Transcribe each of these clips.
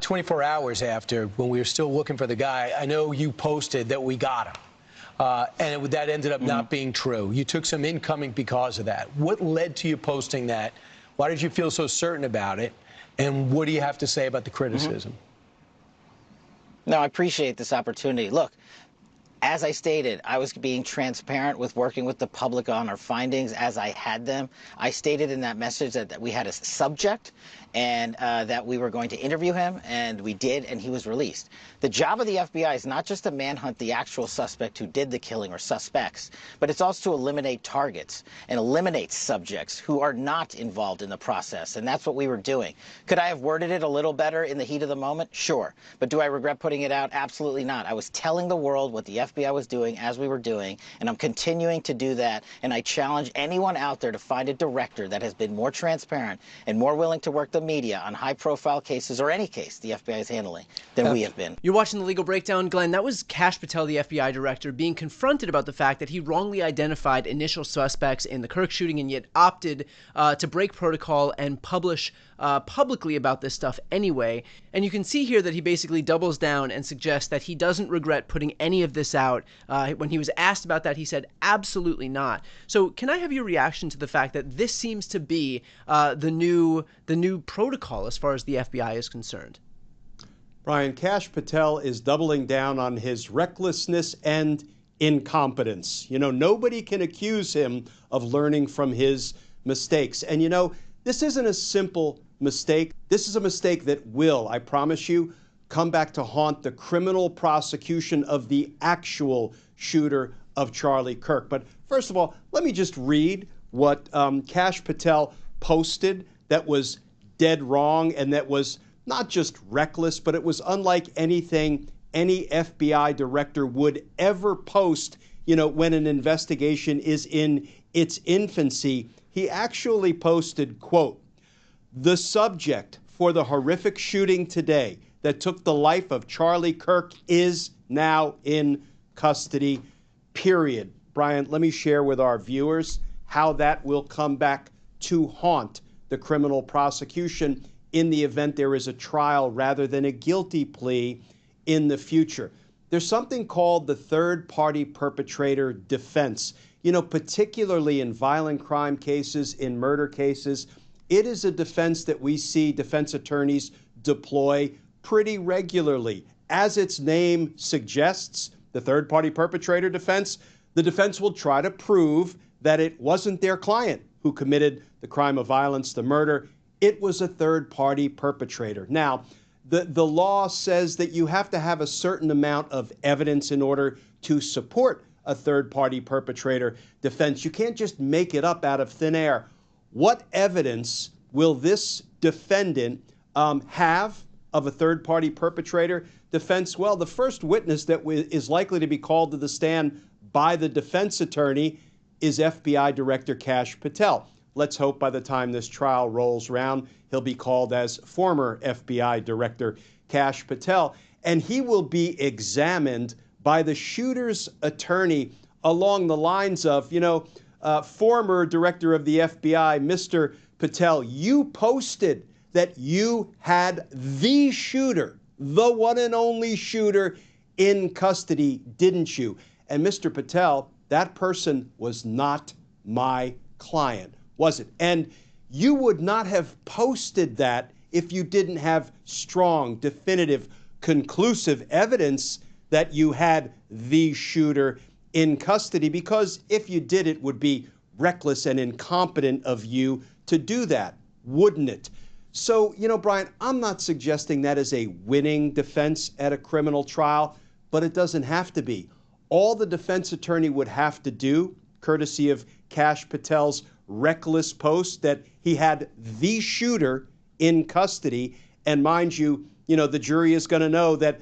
24 hours after, when we were still looking for the guy, I know you posted that we got him. That ended up not being true. You took some incoming because of that. What led to you posting that? Why did you feel so certain about it? And what do you have to say about the criticism? No, I appreciate this opportunity. Look, as I stated, I was being transparent with working with the public on our findings as I had them. I stated in that message that we had a subject and that we were going to interview him, and we did, and he was released. The job of the FBI is not just to manhunt the actual suspect who did the killing or suspects, but it's also to eliminate targets and eliminate subjects who are not involved in the process, and that's what we were doing. Could I have worded it a little better in the heat of the moment? Sure. But do I regret putting it out? Absolutely not. I was telling the world what the FBI was doing as we were doing, and I'm continuing to do that, and I challenge anyone out there to find a director that has been more transparent and more willing to work the media on high-profile cases, or any case the FBI is handling, than we have been. You're watching The Legal Breakdown. Glenn, that was Kash Patel, the FBI director, being confronted about the fact that he wrongly identified initial suspects in the Kirk shooting and yet opted to break protocol and publish publicly about this stuff anyway. And you can see here that he basically doubles down and suggests that he doesn't regret putting any of this out. When he was asked about that, he said, absolutely not. So can I have your reaction to the fact that this seems to be the new protocol as far as the FBI is concerned? Brian, Kash Patel is doubling down on his recklessness and incompetence. You know, nobody can accuse him of learning from his mistakes. And you know, this isn't a simple mistake. This is a mistake that will, I promise you, come back to haunt the criminal prosecution of the actual shooter of Charlie Kirk. But first of all, let me just read what Kash Patel posted that was dead wrong and that was not just reckless, but it was unlike anything any FBI director would ever post, you know, when an investigation is in its infancy. He actually posted, quote, "The subject for the horrific shooting today that took the life of Charlie Kirk is now in custody, period." Brian, let me share with our viewers how that will come back to haunt the criminal prosecution in the event there is a trial rather than a guilty plea in the future. There's something called the third-party perpetrator defense. You know, particularly in violent crime cases, in murder cases, it is a defense that we see defense attorneys deploy pretty regularly. As its name suggests, the third-party perpetrator defense, the defense will try to prove that it wasn't their client who committed the crime of violence, the murder. It was a third-party perpetrator. Now, the law says that you have to have a certain amount of evidence in order to support a third-party perpetrator defense. You can't just make it up out of thin air. What evidence will this defendant have of a third-party perpetrator defense? Well, the first witness that is likely to be called to the stand by the defense attorney is FBI Director Kash Patel. Let's hope by the time this trial rolls around, he'll be called as former FBI Director Kash Patel, and he will be examined by the shooter's attorney along the lines of, you know, former Director of the FBI, Mr. Patel, you posted that you had the shooter, the one and only shooter, in custody, didn't you? And Mr. Patel, that person was not my client, was it? And you would not have posted that if you didn't have strong, definitive, conclusive evidence that you had the shooter in custody, because if you did, it would be reckless and incompetent of you to do that, wouldn't it? So, you know, Brian, I'm not suggesting that is a winning defense at a criminal trial, but it doesn't have to be. All the defense attorney would have to do, courtesy of Kash Patel's reckless post, that he had the shooter in custody. And mind you, the jury is going to know that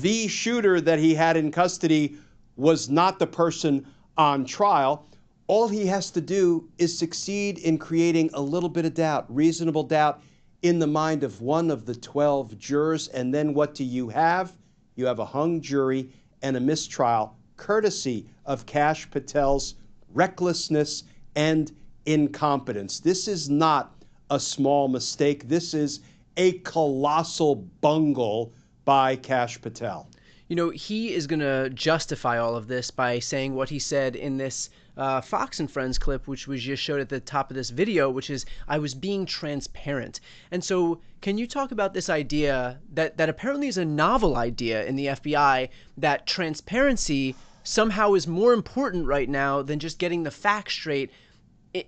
the shooter that he had in custody was not the person on trial. All he has to do is succeed in creating a little bit of doubt, reasonable doubt, in the mind of one of the 12 jurors. And then what do you have? You have a hung jury and a mistrial, courtesy of Kash Patel's recklessness and incompetence. This is not a small mistake. This is a colossal bungle by Kash Patel. You know, he is going to justify all of this by saying what he said in this Fox and Friends clip, which was just showed at the top of this video, which is, I was being transparent. And so can you talk about this idea that apparently is a novel idea in the FBI, that transparency somehow is more important right now than just getting the facts straight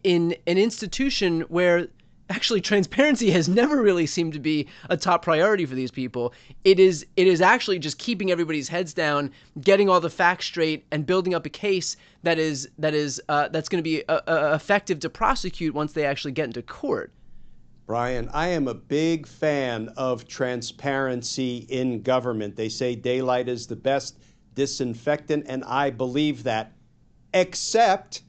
in an institution where actually transparency has never really seemed to be a top priority for these people. It is actually just keeping everybody's heads down, getting all the facts straight, and building up a case that's going to be effective to prosecute once they actually get into court. Brian, I am a big fan of transparency in government. They say daylight is the best disinfectant, and I believe that, except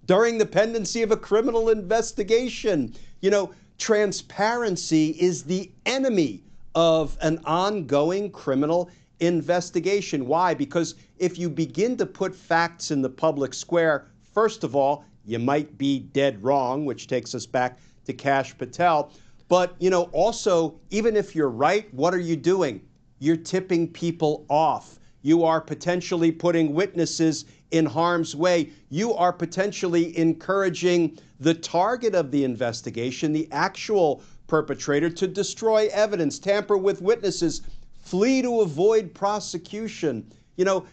during the pendency of a criminal investigation. You know, transparency is the enemy of an ongoing criminal investigation. Why? Because if you begin to put facts in the public square, first of all, you might be dead wrong, which takes us back to Kash Patel. But, you know, also, even if you're right, what are you doing? You're tipping people off. You are potentially putting witnesses in harm's way. You are potentially encouraging the target of the investigation, the actual perpetrator, to destroy evidence, tamper with witnesses, flee to avoid prosecution. You know,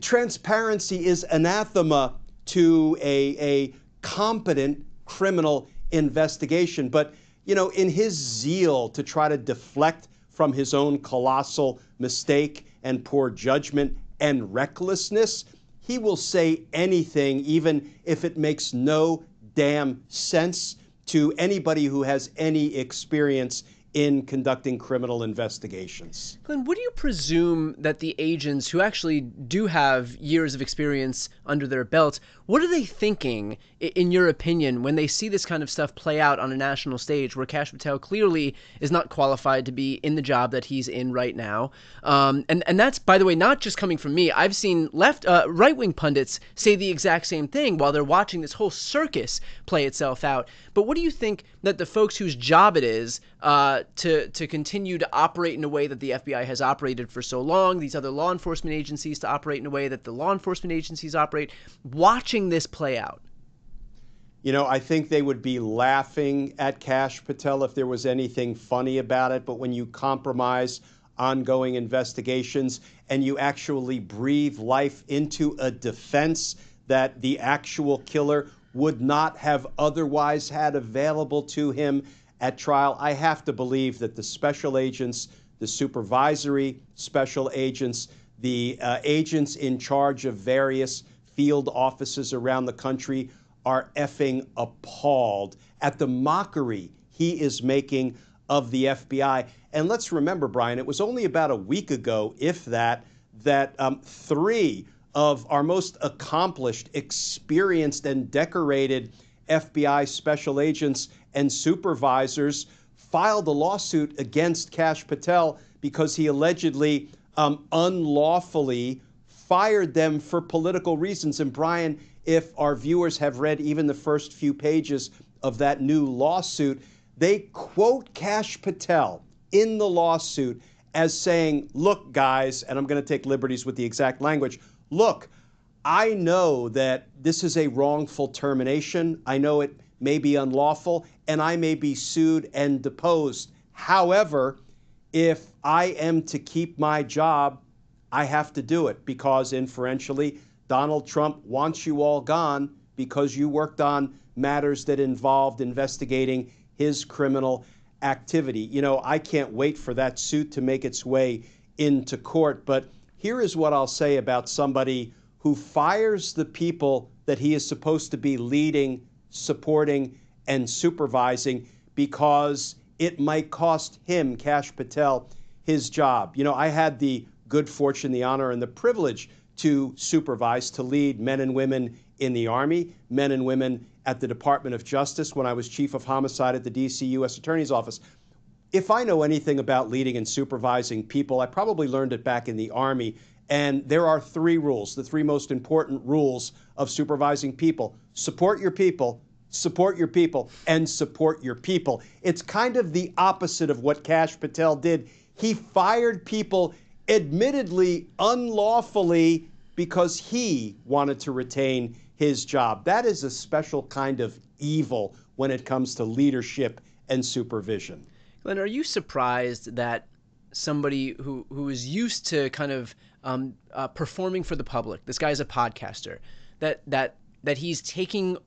transparency is anathema to a competent criminal investigation. But, you know, in his zeal to try to deflect from his own colossal mistake and poor judgment and recklessness, he will say anything, even if it makes no damn sense to anybody who has any experience in conducting criminal investigations. Glenn, what do you presume that the agents who actually do have years of experience under their belts, what are they thinking, in your opinion, when they see this kind of stuff play out on a national stage where Kash Patel clearly is not qualified to be in the job that he's in right now? And that's, by the way, not just coming from me. I've seen right-wing pundits say the exact same thing while they're watching this whole circus play itself out. But what do you think that the folks whose job it is to continue to operate in a way that the FBI has operated for so long, these other law enforcement agencies to operate in a way that the law enforcement agencies operate, watching this play out? You know, I think they would be laughing at Kash Patel if there was anything funny about it. But when you compromise ongoing investigations and you actually breathe life into a defense that the actual killer would not have otherwise had available to him at trial, I have to believe that the special agents, the supervisory special agents, the agents in charge of various field offices around the country are effing appalled at the mockery he is making of the FBI. And let's remember, Brian, it was only about a week ago, if that, three of our most accomplished, experienced, and decorated FBI special agents and supervisors filed a lawsuit against Kash Patel because he allegedly unlawfully fired them for political reasons. And Brian, if our viewers have read even the first few pages of that new lawsuit, they quote Kash Patel in the lawsuit as saying, look, guys, and I'm going to take liberties with the exact language, look, I know that this is a wrongful termination. I know it may be unlawful, and I may be sued and deposed. However, if I am to keep my job, I have to do it because, inferentially, Donald Trump wants you all gone because you worked on matters that involved investigating his criminal activity. You know, I can't wait for that suit to make its way into court. But here is what I'll say about somebody who fires the people that he is supposed to be leading, supporting, and supervising because it might cost him, Kash Patel, his job. You know, I had the good fortune, the honor, and the privilege to supervise, to lead men and women in the Army, men and women at the Department of Justice when I was chief of homicide at the D.C. U.S. Attorney's Office. If I know anything about leading and supervising people, I probably learned it back in the Army. And there are three rules, the three most important rules of supervising people. Support your people, support your people, and support your people. It's kind of the opposite of what Kash Patel did. He fired people admittedly unlawfully because he wanted to retain his job. That is a special kind of evil when it comes to leadership and supervision. Glenn, are you surprised that somebody who is used to kind of performing for the public, this guy's a podcaster, that he's taking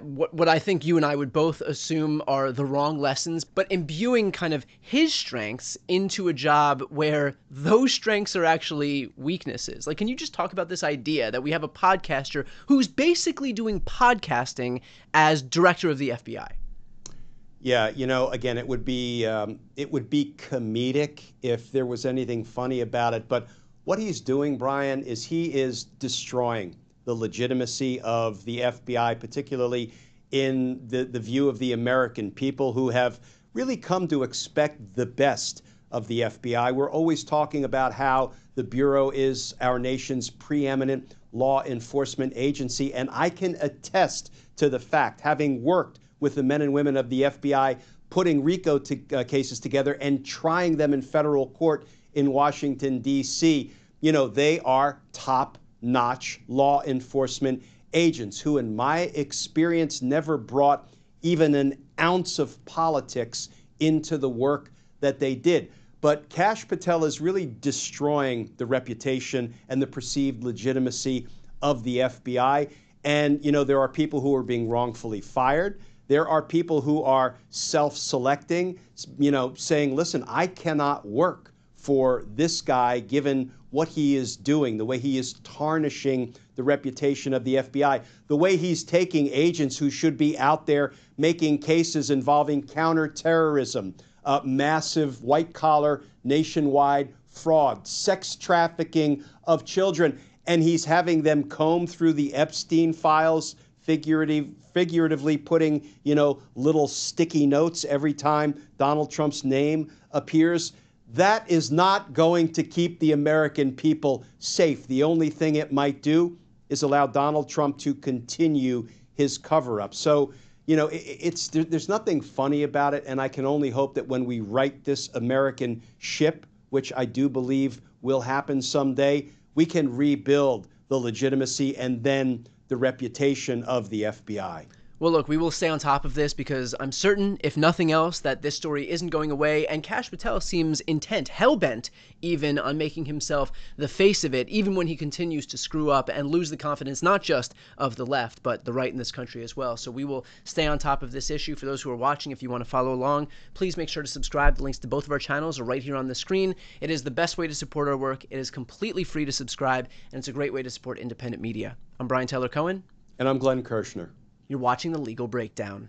what I think you and I would both assume are the wrong lessons, but imbuing kind of his strengths into a job where those strengths are actually weaknesses? Like, can you just talk about this idea that we have a podcaster who's basically doing podcasting as director of the FBI? Yeah, you know, again, it would be comedic if there was anything funny about it. But what he's doing, Brian, is he is destroying the legitimacy of the FBI, particularly in the view of the American people who have really come to expect the best of the FBI. We're always talking about how the Bureau is our nation's preeminent law enforcement agency, and I can attest to the fact, having worked with the men and women of the FBI, putting RICO cases together and trying them in federal court in Washington, D.C., you know, they are top-notch law enforcement agents who, in my experience, never brought even an ounce of politics into the work that they did. But Kash Patel is really destroying the reputation and the perceived legitimacy of the FBI. And, you know, there are people who are being wrongfully fired. There are people who are self-selecting, you know, saying, listen, I cannot work for this guy given what he is doing, the way he is tarnishing the reputation of the FBI, the way he's taking agents who should be out there making cases involving counterterrorism, massive white-collar nationwide fraud, sex trafficking of children, and he's having them comb through the Epstein files, figuratively putting, you know, little sticky notes every time Donald Trump's name appears. That is not going to keep the American people safe. The only thing it might do is allow Donald Trump to continue his cover-up. So, you know, there's nothing funny about it, and I can only hope that when we right this American ship, which I do believe will happen someday, we can rebuild the legitimacy and then the reputation of the FBI. Well, look, we will stay on top of this because I'm certain, if nothing else, that this story isn't going away, and Kash Patel seems intent, hell-bent even, on making himself the face of it, even when he continues to screw up and lose the confidence not just of the left, but the right in this country as well. So we will stay on top of this issue. For those who are watching, if you want to follow along, please make sure to subscribe. The links to both of our channels are right here on the screen. It is the best way to support our work. It is completely free to subscribe, and it's a great way to support independent media. I'm Brian Tyler Cohen. And I'm Glenn Kirshner. You're watching The Legal Breakdown.